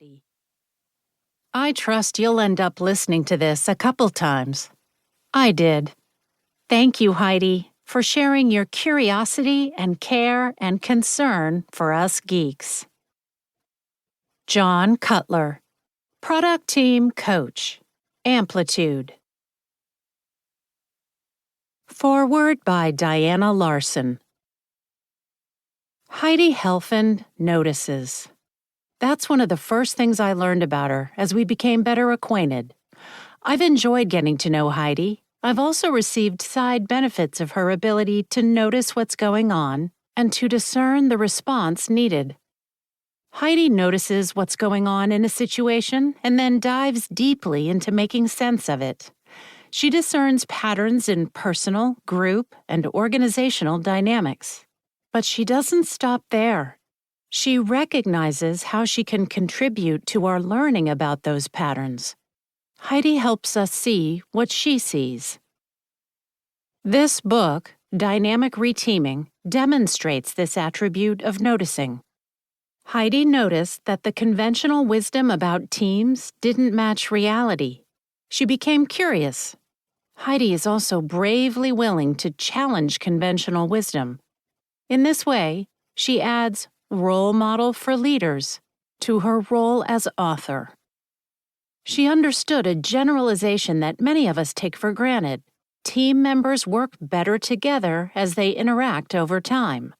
Heidi. I trust you'll end up listening to this a couple times. I did. Thank you, Heidi, for sharing your curiosity and care and concern for us geeks. John Cutler, Product Team Coach, Amplitude. Foreword by Diana Larson. Heidi Helfand notices. That's one of the first things I learned about her as we became better acquainted. I've enjoyed getting to know Heidi. I've also received side benefits of her ability to notice what's going on and to discern the response needed. Heidi notices what's going on in a situation and then dives deeply into making sense of it. She discerns patterns in personal, group, and organizational dynamics. But she doesn't stop there. She recognizes how she can contribute to our learning about those patterns. Heidi helps us see what she sees. This book, Dynamic Reteaming, demonstrates this attribute of noticing. Heidi noticed that the conventional wisdom about teams didn't match reality. She became curious. Heidi is also bravely willing to challenge conventional wisdom. In this way, she adds role model for leaders to her role as author. She understood a generalization that many of us take for granted. Team members work better together as they interact over time.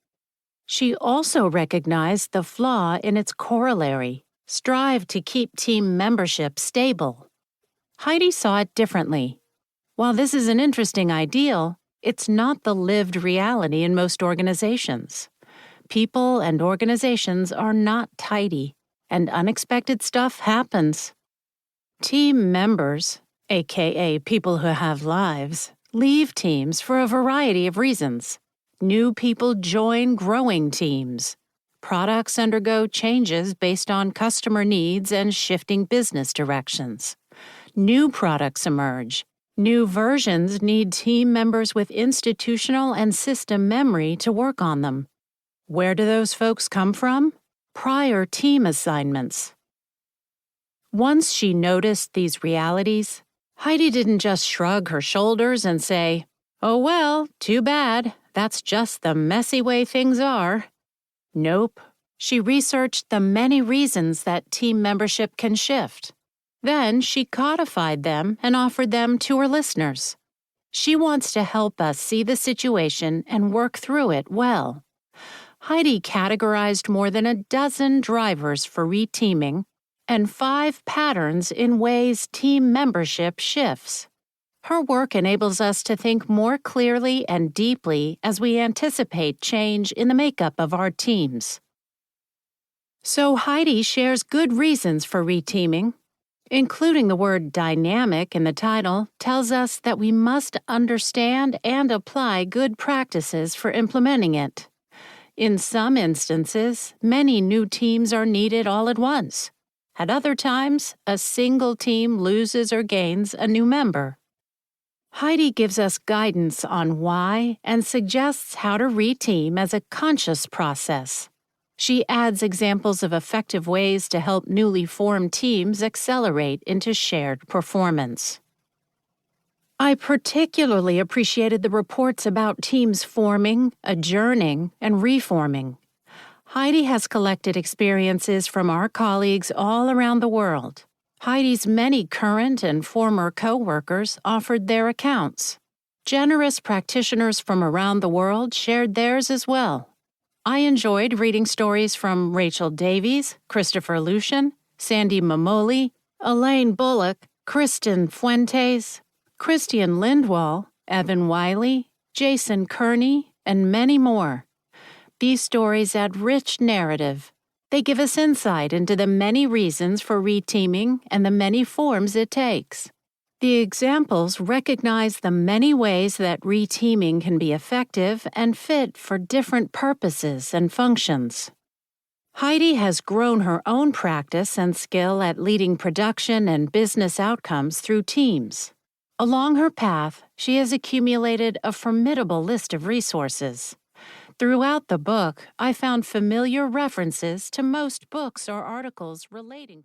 She also recognized the flaw in its corollary, strive to keep team membership stable. Heidi saw it differently. While this is an interesting ideal, it's not the lived reality in most organizations. People and organizations are not tidy, and unexpected stuff happens. Team members, aka people who have lives, leave teams for a variety of reasons. New people join growing teams. Products undergo changes based on customer needs and shifting business directions. New products emerge. New versions need team members with institutional and system memory to work on them. Where do those folks come from? Prior team assignments. Once she noticed these realities, Heidi didn't just shrug her shoulders and say, "Oh well, too bad, that's just the messy way things are." Nope. She researched the many reasons that team membership can shift. Then she codified them and offered them to her listeners. She wants to help us see the situation and work through it well. Heidi categorized more than a dozen drivers for reteaming and 5 patterns in ways team membership shifts. Her work enables us to think more clearly and deeply as we anticipate change in the makeup of our teams. So Heidi shares good reasons for reteaming. Including the word dynamic in the title tells us that we must understand and apply good practices for implementing it. In some instances, many new teams are needed all at once. At other times, a single team loses or gains a new member. Heidi gives us guidance on why and suggests how to reteam as a conscious process. She adds examples of effective ways to help newly formed teams accelerate into shared performance. I particularly appreciated the reports about teams forming, adjourning, and reforming. Heidi has collected experiences from our colleagues all around the world. Heidi's many current and former co-workers offered their accounts. Generous practitioners from around the world shared theirs as well. I enjoyed reading stories from Rachel Davies, Christopher Lucian, Sandy Mamoli, Elaine Bullock, Kristen Fuentes, Christian Lindwall, Evan Wiley, Jason Kearney, and many more. These stories add rich narrative. They give us insight into the many reasons for reteaming and the many forms it takes. The examples recognize the many ways that reteaming can be effective and fit for different purposes and functions. Heidi has grown her own practice and skill at leading production and business outcomes through teams. Along her path, she has accumulated a formidable list of resources. Throughout the book, I found familiar references to most books or articles relating to